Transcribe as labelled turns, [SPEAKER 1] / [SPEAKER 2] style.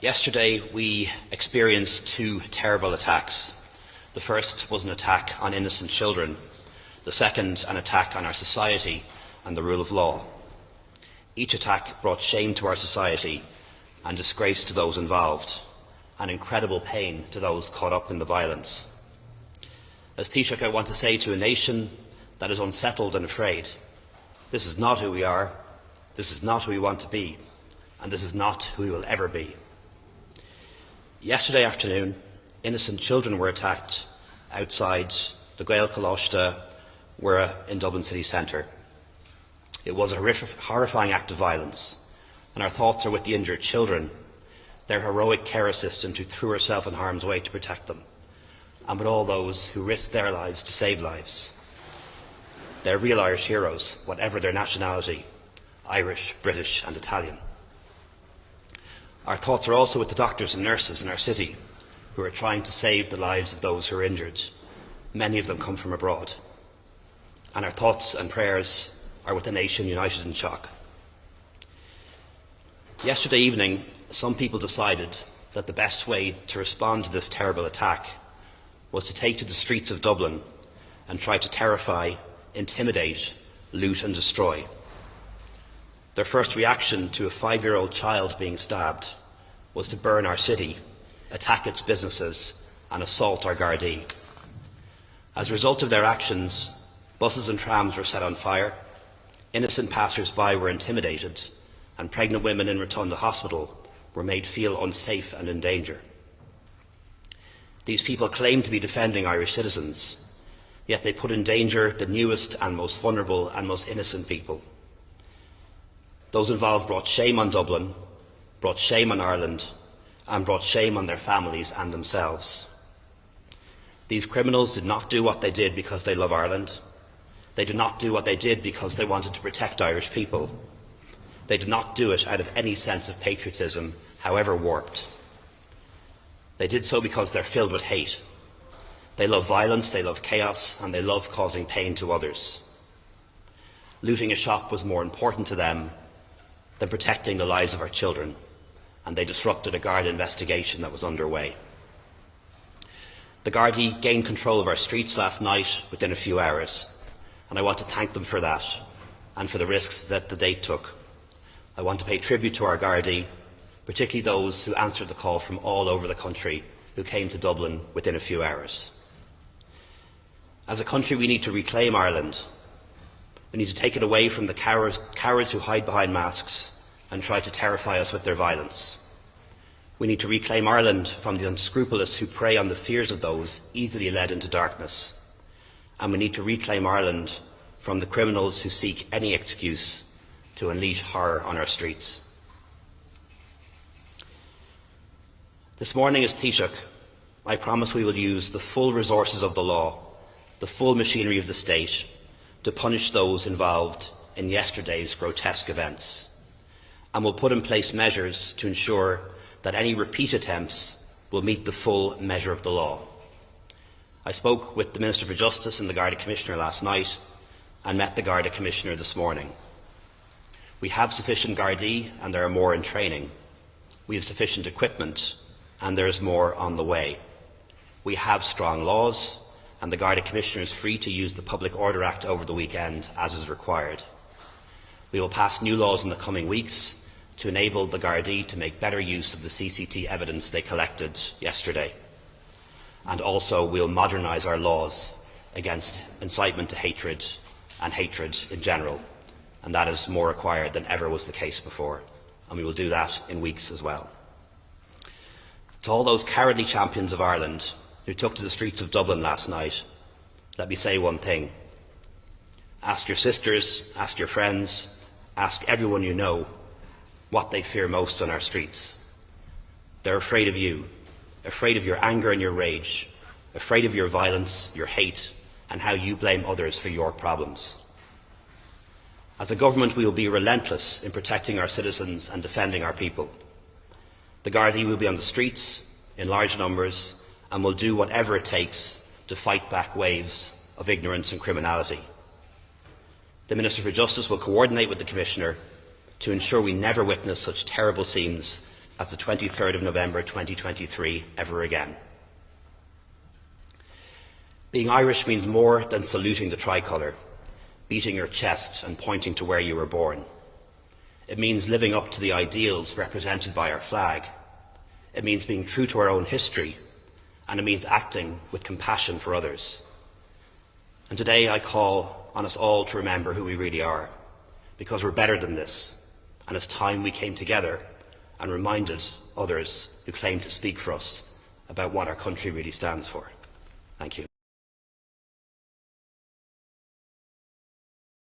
[SPEAKER 1] Yesterday we experienced two terrible attacks. The first was an attack on innocent children, the second an attack on our society and the rule of law. Each attack brought shame to our society and disgrace to those involved, and incredible pain to those caught up in the violence. As Taoiseach, I want to say to a nation that is unsettled and afraid, this is not who we are, this is not who we want to be, and this is not who we will ever be. Yesterday afternoon, innocent children were attacked outside the Gael Colóiste in Dublin city centre. It was a horrifying act of violence, and our thoughts are with the injured children, their heroic care assistant who threw herself in harm's way to protect them, and with all those who risked their lives to save lives. They're real Irish heroes, whatever their nationality, Irish, British and Italian. Our thoughts are also with the doctors and nurses in our city who are trying to save the lives of those who are injured. Many of them come from abroad. And our thoughts and prayers are with the nation united in shock. Yesterday evening, some people decided that the best way to respond to this terrible attack was to take to the streets of Dublin and try to terrify, intimidate, loot and destroy. Their first reaction to a 5-year-old child being stabbed was to burn our city, attack its businesses and assault our Gardaí. As a result of their actions, buses and trams were set on fire, innocent passers-by were intimidated, and pregnant women in Rotunda Hospital were made feel unsafe and in danger. These people claim to be defending Irish citizens, yet they put in danger the newest and most vulnerable and most innocent people. Those involved brought shame on Dublin, brought shame on Ireland, and brought shame on their families and themselves. These criminals did not do what they did because they love Ireland. They did not do what they did because they wanted to protect Irish people. They did not do it out of any sense of patriotism, however warped. They did so because they're filled with hate. They love violence, they love chaos, and they love causing pain to others. Looting a shop was more important to them than protecting the lives of our children, and they disrupted a Garda investigation that was underway. The Gardaí gained control of our streets last night within a few hours, and I want to thank them for that and for the risks that they took. I want to pay tribute to our Gardaí, particularly those who answered the call from all over the country who came to Dublin within a few hours. As a country, we need to reclaim Ireland. We need to take it away from the cowards who hide behind masks and try to terrify us with their violence. We need to reclaim Ireland from the unscrupulous who prey on the fears of those easily led into darkness. And we need to reclaim Ireland from the criminals who seek any excuse to unleash horror on our streets. This morning as Taoiseach, I promise we will use the full resources of the law, the full machinery of the state, to punish those involved in yesterday's grotesque events, and will put in place measures to ensure that any repeat attempts will meet the full measure of the law. I spoke with the Minister for Justice and the Garda Commissioner last night and met the Garda Commissioner this morning. We have sufficient Gardaí and there are more in training. We have sufficient equipment and there is more on the way. We have strong laws, and the Garda Commissioner is free to use the Public Order Act over the weekend as is required. We will pass new laws in the coming weeks to enable the Gardaí to make better use of the CCT evidence they collected yesterday. And also we will modernise our laws against incitement to hatred and hatred in general, and that is more required than ever was the case before, and we will do that in weeks as well. To all those cowardly champions of Ireland who took to the streets of Dublin last night, let me say one thing. Ask your sisters, ask your friends, ask everyone you know what they fear most on our streets. They're afraid of you, afraid of your anger and your rage, afraid of your violence, your hate, and how you blame others for your problems. As a government, we will be relentless in protecting our citizens and defending our people. The Gardaí will be on the streets in large numbers and will do whatever it takes to fight back waves of ignorance and criminality. The Minister for Justice will coordinate with the Commissioner to ensure we never witness such terrible scenes as the 23rd of November 2023 ever again. Being Irish means more than saluting the tricolour, beating your chest and pointing to where you were born. It means living up to the ideals represented by our flag. It means being true to our own history, and it means acting with compassion for others. And today I call on us all to remember who we really are, because we're better than this, and it's time we came together and reminded others who claim to speak for us about what our country really stands for. Thank you.